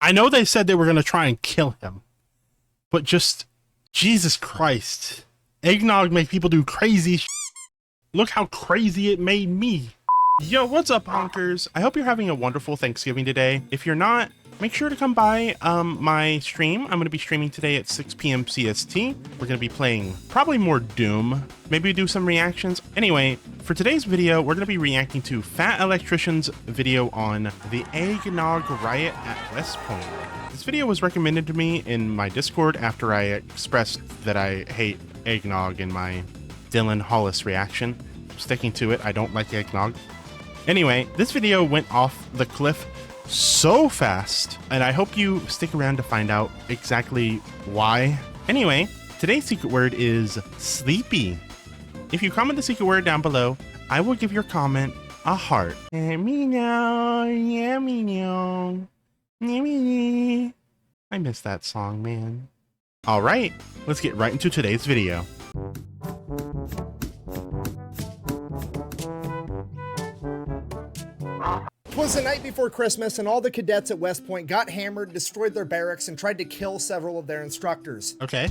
I know they said they were going to try and kill him, but just, Jesus Christ. Eggnog make people do crazy shit. Look how crazy it made me. Yo, what's up, honkers? I hope you're having a wonderful Thanksgiving today. If you're not, make sure to come by my stream. I'm going to be streaming today at 6 p.m. CST. We're going to be playing probably more Doom. Maybe do some reactions. Anyway, for today's video, we're going to be reacting to Fat Electrician's video on the Eggnog Riot at West Point. This video was recommended to me in my Discord after I expressed that I hate eggnog in my Dylan Hollis reaction. I'm sticking to it. I don't like eggnog. Anyway, this video went off the cliff so fast, and I hope you stick around to find out exactly why. Anyway, today's secret word is sleepy. If you comment the secret word down below, I will give your comment a heart. I miss that song, man. All right, let's get right into today's video. It was the night before Christmas, and all the cadets at West Point got hammered, destroyed their barracks, and tried to kill several of their instructors. Okay.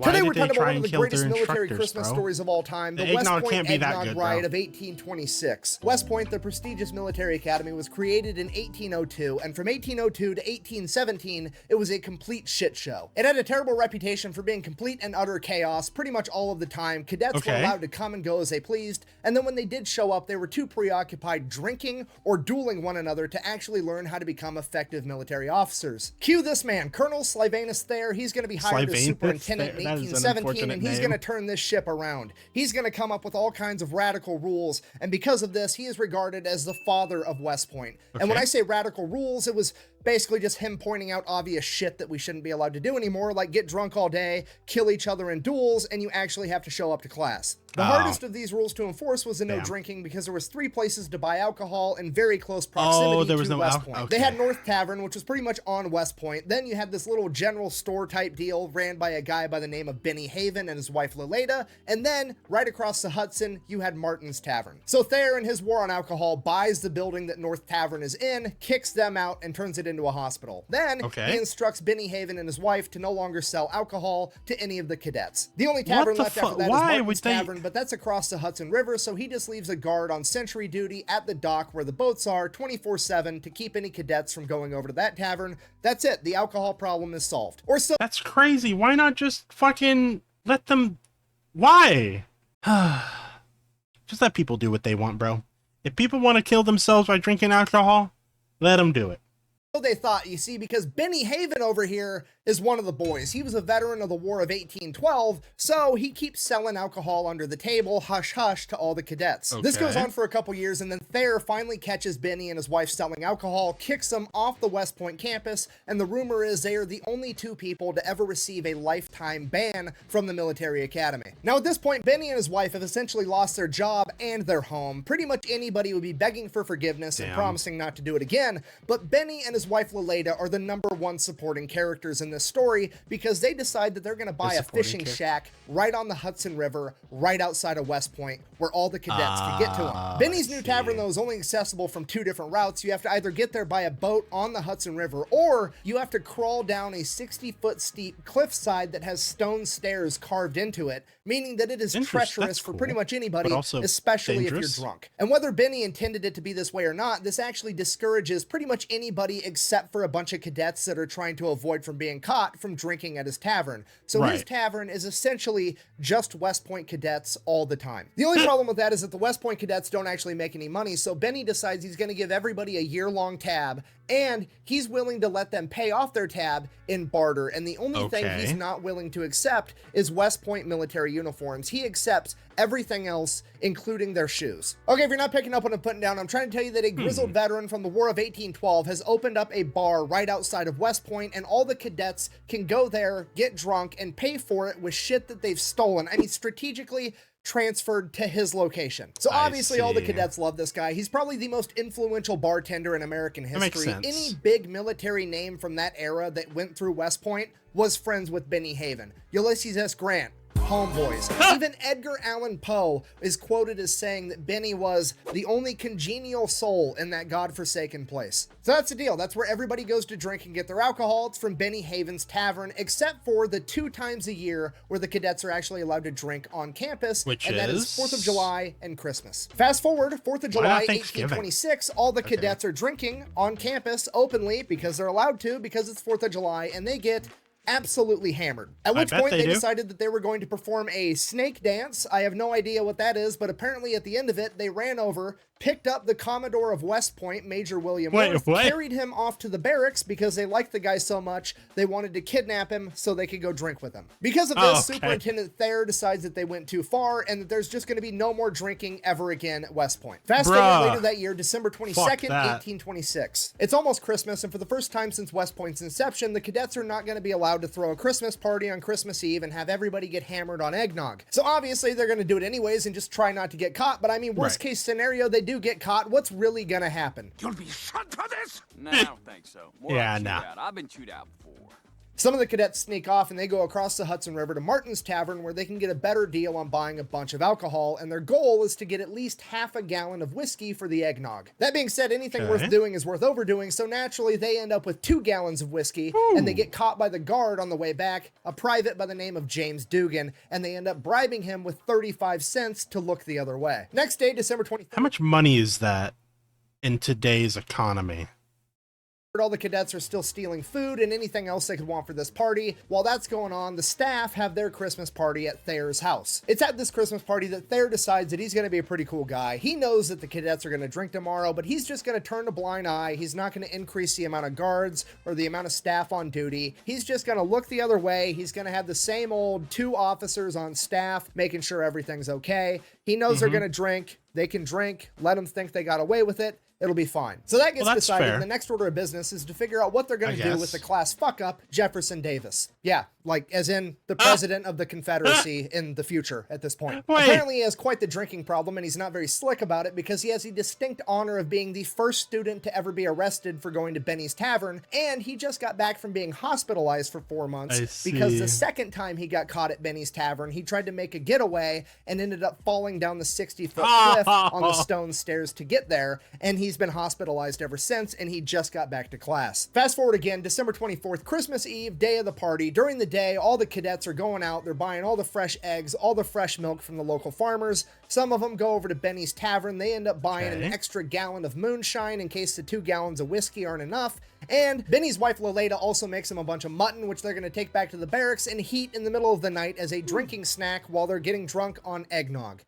Today we're talking about one of the greatest military Christmas stories of all time, the West Point Eggnog Riot of 1826. West Point, the prestigious military academy, was created in 1802, and from 1802 to 1817, it was a complete shit show. It had a terrible reputation for being complete and utter chaos pretty much all of the time. Cadets were allowed to come and go as they pleased, and then when they did show up, they were too preoccupied drinking or dueling one another to actually learn how to become effective military officers. Cue this man, Colonel Slivanus Thayer. He's going to be hired as superintendent in 1817, and he's going to turn this ship around. He's going to come up with all kinds of radical rules, and because of this, he is regarded as the father of West Point. And when I say radical rules, it was basically just him pointing out obvious shit that we shouldn't be allowed to do anymore, like get drunk all day, kill each other in duels, and you actually have to show up to class. The hardest of these rules to enforce was the no drinking, because there was 3 places to buy alcohol in very close proximity to West Point. They had North Tavern, which was pretty much on West Point. Then you had this little general store type deal ran by a guy by the name of Benny Haven and his wife Leleda. And then right across the Hudson, you had Martin's Tavern. So Thayer, in his war on alcohol, buys the building that North Tavern is in, kicks them out, and turns it into a hospital. Then he instructs Benny Haven and his wife to no longer sell alcohol to any of the cadets. The only tavern left after that is Martin's Tavern, but that's across the Hudson River, so he just leaves a guard on sentry duty at the dock where the boats are 24/7 to keep any cadets from going over to that tavern. That's it. The alcohol problem is solved. Or so. That's crazy. Why not just fucking let them... Why? Just let people do what they want, bro. If people want to kill themselves by drinking alcohol, let them do it. They thought, you see, because Benny Haven over here is one of the boys. He was a veteran of the War of 1812, so he keeps selling alcohol under the table, hush hush, to all the cadets. This goes on for a couple years, and then Thayer finally catches Benny and his wife selling alcohol, kicks them off the West Point campus, and the rumor is they are the only 2 people to ever receive a lifetime ban from the military academy. Now at this point, Benny and his wife have essentially lost their job and their home. Pretty much anybody would be begging for forgiveness and promising not to do it again, but Benny and his wife Leleda are the #1 supporting characters in this story, because they decide that they're going to buy a fishing shack right on the Hudson River, right outside of West Point, where all the cadets can get to them. Benny's new tavern, though, is only accessible from 2 different routes. You have to either get there by a boat on the Hudson River, or you have to crawl down a 60-foot steep cliffside that has stone stairs carved into it, meaning that it is treacherous for pretty much anybody, especially if you're drunk. And whether Benny intended it to be this way or not, this actually discourages pretty much anybody except for a bunch of cadets that are trying to avoid from being caught from drinking at his tavern. So his tavern is essentially just West Point cadets all the time. The only problem with that is that the West Point cadets don't actually make any money, so Benny decides he's going to give everybody a year-long tab, and he's willing to let them pay off their tab in barter, and the only thing he's not willing to accept is West Point military uniforms. He accepts everything else, including their shoes. Okay, if you're not picking up what I'm putting down, I'm trying to tell you that a grizzled veteran from the War of 1812 has opened up a bar right outside of West Point, and all the cadets can go there, get drunk, and pay for it with shit that they've stolen. I mean, strategically transferred to his location. So obviously all the cadets love this guy. He's probably the most influential bartender in American history. Any big military name from that era that went through West Point was friends with Benny Haven. Ulysses S. Grant, homeboys. Even Edgar Allan Poe is quoted as saying that Benny was the only congenial soul in that godforsaken place. So that's the deal. That's where everybody goes to drink and get their alcohol. It's from Benny Haven's Tavern, except for the 2 times a year where the cadets are actually allowed to drink on campus, and that is 4th of July and Christmas. Fast forward, 4th of July, 1826, all the cadets are drinking on campus openly because they're allowed to, because it's 4th of July, and they get absolutely hammered. At which point they decided that they were going to perform a snake dance. I have no idea what that is, but apparently at the end of it, they ran over, picked up the Commodore of West Point, Major William Worth, carried him off to the barracks because they liked the guy so much, they wanted to kidnap him so they could go drink with him. Because of this, Superintendent Thayer decides that they went too far and that there's just going to be no more drinking ever again at West Point. Fast forward later that year, December 22nd, 1826. It's almost Christmas, and for the first time since West Point's inception, the cadets are not going to be allowed to throw a Christmas party on Christmas Eve and have everybody get hammered on eggnog. So obviously they're going to do it anyways and just try not to get caught, but I mean, worst case scenario, they do get caught. What's really going to happen? You'll be shot for this? No, I don't think so. I've been chewed out before. Some of the cadets sneak off and they go across the Hudson River to Martin's Tavern where they can get a better deal on buying a bunch of alcohol, and their goal is to get at least half a gallon of whiskey for the eggnog. That being said, anything worth doing is worth overdoing, so naturally they end up with 2 gallons of whiskey, and they get caught by the guard on the way back, a private by the name of James Dugan, and they end up bribing him with 35 cents to look the other way. Next day, December 23rd. How much money is that in today's economy? All the cadets are still stealing food and anything else they could want for this party. While that's going on, the staff have their Christmas party at Thayer's house. It's at this Christmas party that Thayer decides that he's going to be a pretty cool guy. He knows that the cadets are going to drink tomorrow, but he's just going to turn a blind eye. He's not going to increase the amount of guards or the amount of staff on duty. He's just going to look the other way. He's going to have the same old 2 officers on staff, making sure everything's okay. He knows they're going to drink. They can drink. Let them think they got away with it. It'll be fine. So that gets decided. And the next order of business is to figure out what they're going to do with the class fuck up, Jefferson Davis. Yeah, like as in the president of the Confederacy in the future at this point. Apparently he has quite the drinking problem, and he's not very slick about it because he has the distinct honor of being the first student to ever be arrested for going to Benny's Tavern, and he just got back from being hospitalized for 4 months because the second time he got caught at Benny's Tavern, he tried to make a getaway and ended up falling down the 60-foot cliff on the stone stairs to get there, and he's been hospitalized ever since, and he just got back to class. Fast forward again, December 24th, Christmas Eve, day of the party. During the day, all the cadets are going out, they're buying all the fresh eggs, all the fresh milk from the local farmers. Some of them go over to Benny's Tavern. They end up buying an extra gallon of moonshine in case the 2 gallons of whiskey aren't enough. And Benny's wife Lolita also makes them a bunch of mutton, which they're going to take back to the barracks and heat in the middle of the night as a drinking snack while they're getting drunk on eggnog.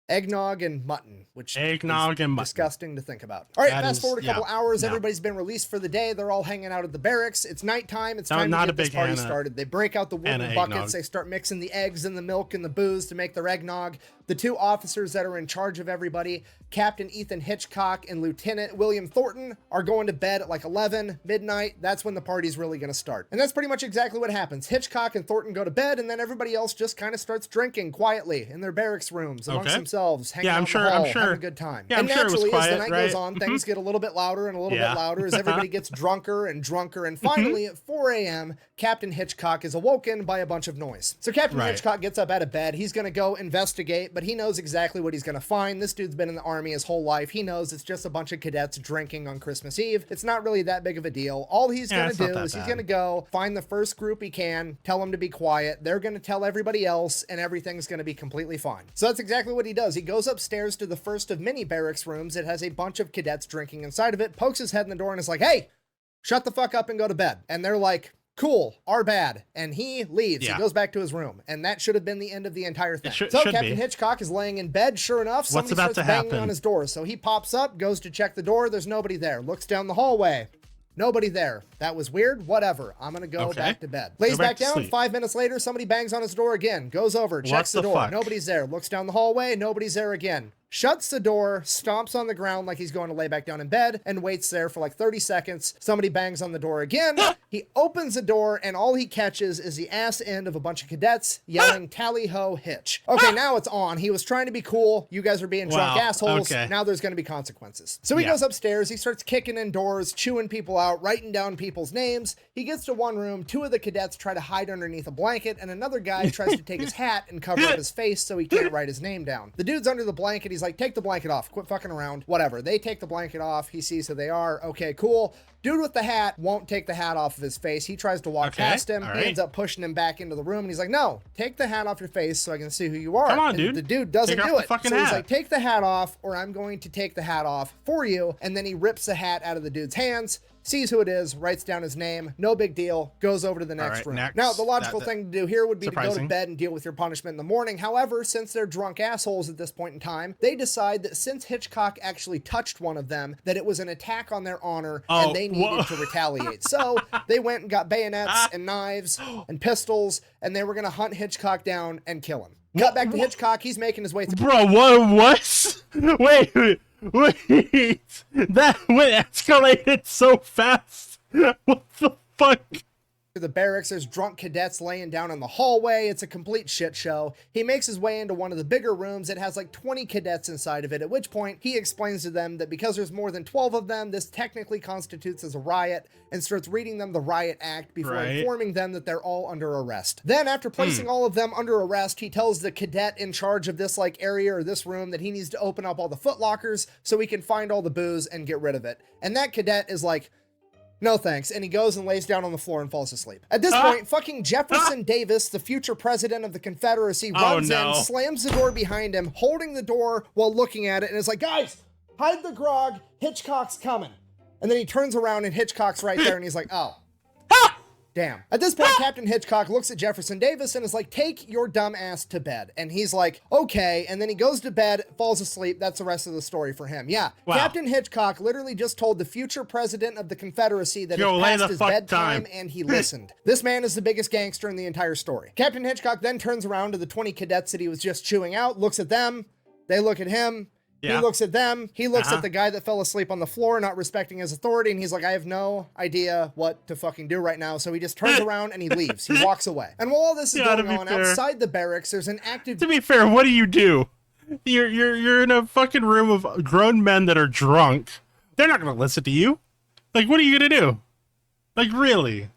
Eggnog and mutton, which is disgusting to think about. All right, fast forward a couple hours. Everybody's been released for the day. They're all hanging out at the barracks. It's nighttime. It's time to get this party started. They break out the wooden buckets. They start mixing the eggs and the milk and the booze to make their eggnog. The 2 officers that are in charge of everybody, Captain Ethan Hitchcock and Lieutenant William Thornton, are going to bed at like 11, midnight. That's when the party's really going to start. And that's pretty much exactly what happens. Hitchcock and Thornton go to bed, and then everybody else just kind of starts drinking quietly in their barracks rooms amongst themselves, hanging out in the hall, having a good time. And naturally, as the night goes on, things get a little bit louder and a little bit louder as everybody gets drunker and drunker. And finally, at 4 a.m., Captain Hitchcock is awoken by a bunch of noise. So Captain Hitchcock gets up out of bed. He's going to go investigate, but he knows exactly what he's going to find. This dude's been in the army his whole life. He knows it's just a bunch of cadets drinking on Christmas Eve. It's not really that big of a deal. All he's going to do is he's going to go find the first group he can, tell them to be quiet. They're going to tell everybody else, and everything's going to be completely fine. So that's exactly what he does. He goes upstairs to the first of many barracks rooms. It has a bunch of cadets drinking inside of it, pokes his head in the door, and is like, "Hey, shut the fuck up and go to bed." And they're like, "Cool, our bad." And he leaves. He goes back to his room. And that should have been the end of the entire thing. So Captain Hitchcock is laying in bed. Sure enough, somebody starts banging on his door. So he pops up, goes to check the door. There's nobody there. Looks down the hallway. Nobody there. That was weird. Whatever. I'm going to go back to bed. Lays back down. 5 minutes later, somebody bangs on his door again. Goes over, checks the door. Nobody's there. Looks down the hallway. Nobody's there again. shuts the door, stomps on the ground like he's going to lay back down in bed, and waits there for like 30 seconds. Somebody bangs on the door again. He opens the door, and all he catches is the ass end of a bunch of cadets yelling, "Tally ho, Hitch." Okay, now it's on. He was trying to be cool. You guys are being drunk assholes. Okay. Now there's going to be consequences. So he goes upstairs. He starts kicking in doors, chewing people out, writing down people's names. He gets to one room. Two of the cadets try to hide underneath a blanket, and another guy tries to take his hat and cover up his face so he can't write his name down. The dude's under the blanket. He's like, "Take the blanket off. Quit fucking around." Whatever. They take the blanket off. He sees who they are. Okay, cool. Dude with the hat won't take the hat off of his face. He tries to walk past him. He ends up pushing him back into the room, and he's like, "No, take the hat off your face so I can see who you are." Come on, and dude. The dude doesn't do it. So he's hat. like, "Take the hat off, or I'm going to take the hat off for you." And then he rips the hat out of the dude's hands, sees who it is, writes down his name, no big deal, goes over to the next room. Now, the logical thing to do here would be to go to bed and deal with your punishment in the morning. However, since they're drunk assholes at this point in time, they decide that since Hitchcock actually touched one of them, that it was an attack on their honor, and they needed to retaliate. So they went and got bayonets and knives and pistols, and they were going to hunt Hitchcock down and kill him. Cut back to Hitchcock. He's making his way through. Bro, what? Wait. That escalated so fast. What the fuck? The barracks, there's drunk cadets laying down in the hallway. It's a complete shit show. He makes his way into one of the bigger rooms. It has like 20 cadets inside of it, at which point he explains to them that because there's more than 12 of them, this technically constitutes as a riot, and starts reading them the Riot Act before informing them that they're all under arrest. Then after placing all of them under arrest, he tells the cadet in charge of this like area or this room that he needs to open up all the foot lockers so he can find all the booze and get rid of it. And that cadet is like, "No thanks," and he goes and lays down on the floor and falls asleep. At this point, fucking Jefferson Davis, the future president of the Confederacy, runs in, slams the door behind him, holding the door while looking at it, and is like, "Guys, hide the grog, Hitchcock's coming." And then he turns around and Hitchcock's right there, and he's like, "Oh. Damn." At this point, Captain Hitchcock looks at Jefferson Davis and is like, "Take your dumb ass to bed." And he's like, "Okay." And then he goes to bed, falls asleep. That's the rest of the story for him. Yeah. Wow. Captain Hitchcock literally just told the future president of the Confederacy that it passed his bedtime, and he listened. This man is the biggest gangster in the entire story. Captain Hitchcock then turns around to the 20 cadets that he was just chewing out, looks at them. They look at him. He looks at them. He looks at the guy that fell asleep on the floor, not respecting his authority. And he's like, "I have no idea what to fucking do right now." So he just turns around and he leaves. He walks away. And while all this is going on outside the barracks, there's an active... To be fair, what do? You're in a fucking room of grown men that are drunk. They're not going to listen to you. Like, what are you going to do? Like, really?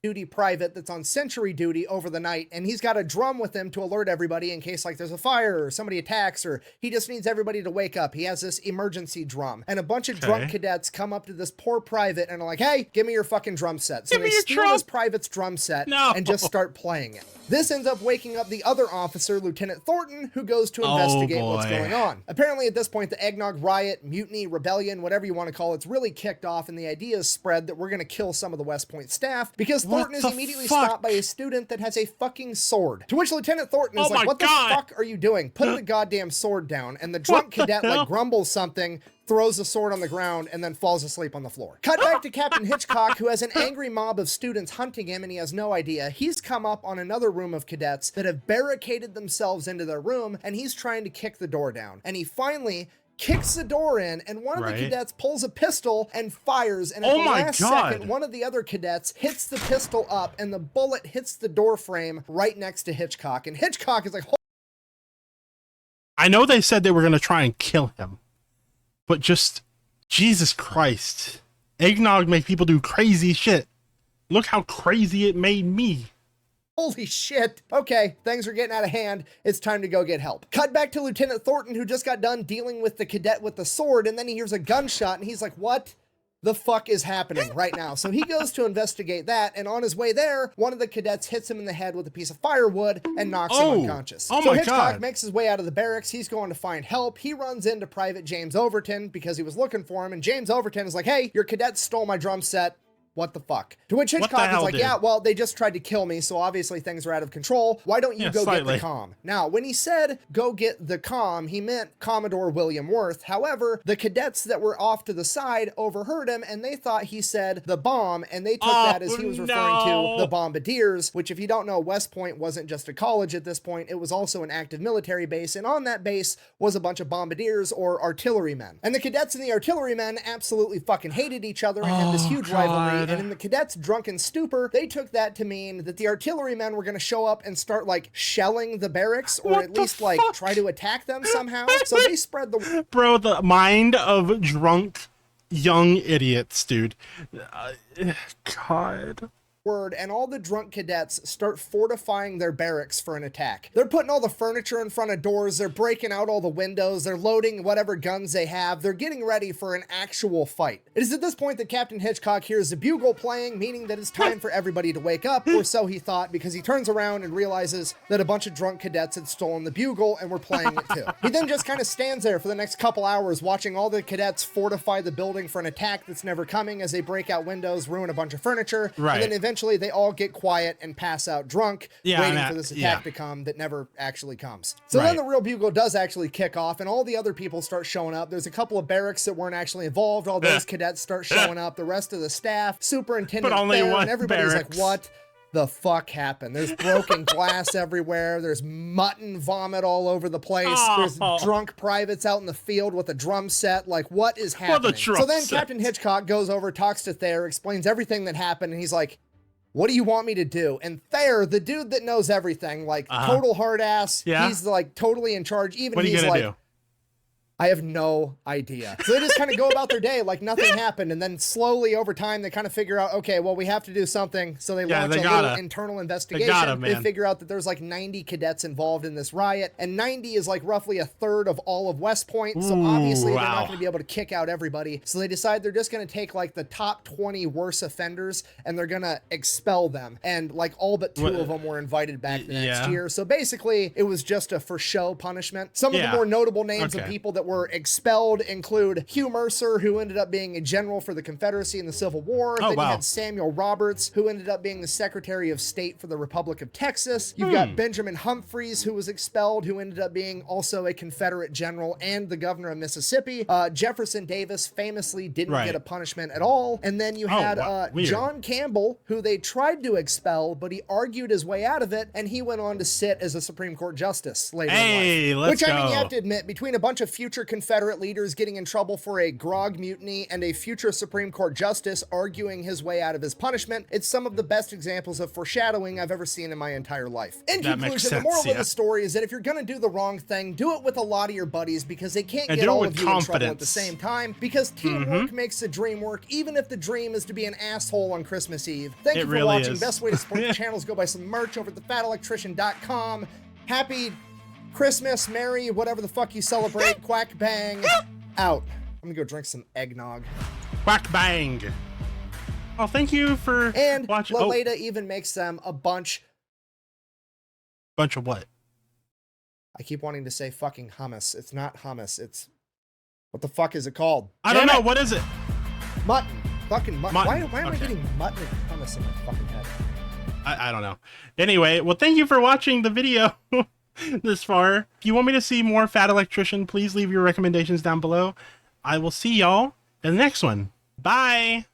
Duty private that's on sentry duty over the night, and he's got a drum with him to alert everybody in case like there's a fire or somebody attacks or he just needs everybody to wake up. He has this emergency drum, and a bunch of drunk cadets come up to this poor private and are like, "Hey, give me your fucking drum set." So they steal this private's drum set and just start playing it. This ends up waking up the other officer, Lieutenant Thornton, who goes to investigate what's going on. Apparently at this point, the Eggnog Riot, Mutiny, Rebellion, whatever you want to call it's really kicked off, and the idea is spread that we're going to kill some of the West Point staff because Thornton is immediately stopped by a student that has a fucking sword. To which Lieutenant Thornton is like, "What the fuck are you doing? Put the goddamn sword down." And the drunk cadet like grumbles something, throws the sword on the ground, and then falls asleep on the floor. Cut back to Captain Hitchcock, who has an angry mob of students hunting him, and he has no idea. He's come up on another room of cadets that have barricaded themselves into their room, and he's trying to kick the door down. And he finally kicks the door in, and one of the cadets pulls a pistol and fires, and at the last second, one of the other cadets hits the pistol up, and the bullet hits the door frame right next to Hitchcock. And Hitchcock is like, I know they said they were going to try and kill him, but just, Jesus Christ. Eggnog make people do crazy shit. Look how crazy it made me. Holy shit. Okay, things are getting out of hand. It's time to go get help. Cut back to Lieutenant Thornton, who just got done dealing with the cadet with the sword, and then he hears a gunshot, and he's like, "What the fuck is happening right now?" So he goes to investigate that, and on his way there, one of the cadets hits him in the head with a piece of firewood and knocks him unconscious. So Hitchcock makes his way out of the barracks. He's going to find help. He runs into Private James Overton because he was looking for him, and James Overton is like, "Hey, your cadets stole my drum set. what the fuck? To which Hitchcock is like, yeah, well, they just tried to kill me, so obviously things are out of control. Why don't you go get the comm? Now, when he said, go get the comm, he meant Commodore William Worth. However, the cadets that were off to the side overheard him, and they thought he said the bomb, and they took that as he was referring to the bombardiers, which if you don't know, West Point wasn't just a college at this point, it was also an active military base, and on that base was a bunch of bombardiers or artillerymen. And the cadets and the artillerymen absolutely fucking hated each other and had this huge rivalry. And in the cadets' drunken stupor, they took that to mean that the artillerymen were going to show up and start like shelling the barracks, or at least like try to attack them somehow. So they spread the bro, the mind of drunk young idiots, dude. God. Word, and all the drunk cadets start fortifying their barracks for an attack. They're putting all the furniture in front of doors, they're breaking out all the windows, they're loading whatever guns they have, they're getting ready for an actual fight. It is at this point that Captain Hitchcock hears the bugle playing, meaning that it's time for everybody to wake up, or so he thought, because he turns around and realizes that a bunch of drunk cadets had stolen the bugle and were playing it too. He then just kind of stands there for the next couple hours watching all the cadets fortify the building for an attack that's never coming as they break out windows, ruin a bunch of furniture, and then eventually they all get quiet and pass out drunk, waiting for this attack to come that never actually comes. So then the real bugle does actually kick off, and all the other people start showing up. There's a couple of barracks that weren't actually involved. All those cadets start showing up. The rest of the staff, superintendent, and everybody's like, what the fuck happened? There's broken glass everywhere. There's mutton vomit all over the place. There's drunk privates out in the field with a drum set. Like, what is happening? So then Captain Hitchcock goes over, talks to Thayer, explains everything that happened, and he's like, what do you want me to do? And Thayer, the dude that knows everything, like total hard ass, he's like totally in charge. Even he's like, I have no idea. So they just kind of go about their day like nothing happened. And then slowly over time, they kind of figure out, okay, well, we have to do something. So they launch a little internal investigation. They figure out that there's like 90 cadets involved in this riot. And 90 is like roughly a third of all of West Point. So obviously they're not going to be able to kick out everybody. So they decide they're just going to take like the top 20 worst offenders and they're going to expel them. And like all but 2 of them were invited back the next year. So basically it was just a for show punishment. Some of the more notable names of people that were expelled include Hugh Mercer, who ended up being a general for the Confederacy in the Civil War. Then you had Samuel Roberts, who ended up being the Secretary of State for the Republic of Texas. You've got Benjamin Humphreys, who was expelled, who ended up being also a Confederate general and the governor of Mississippi. Jefferson Davis famously didn't get a punishment at all. And then you had John Campbell, who they tried to expel, but he argued his way out of it, and he went on to sit as a Supreme Court justice later in life. Which, I mean, you have to admit, between a bunch of future Confederate leaders getting in trouble for a grog mutiny and a future Supreme Court justice arguing his way out of his punishment, it's some of the best examples of foreshadowing I've ever seen in my entire life. In conclusion, the moral of the story is that if you're going to do the wrong thing, do it with a lot of your buddies, because they can't get all of you in trouble at the same time, because teamwork makes the dream work, even if the dream is to be an asshole on Christmas Eve. Thank you for watching. Best way to support the channel is go buy some merch over at thefatelectrician.com. Happy Christmas, Merry, whatever the fuck you celebrate. Quack bang, out. I'm gonna go drink some eggnog. Quack bang. Oh, thank you for watching. And Laleda even makes them a bunch. Bunch of what? I keep wanting to say fucking hummus. It's not hummus. It's, what the fuck is it called? I don't know. What is it? Mutton. Fucking mutton. Why am I getting mutton and hummus in my fucking head? I don't know. Anyway, well, thank you for watching the video. This far. If you want me to see more Fat Electrician, please leave your recommendations down below. I will see y'all in the next one. Bye!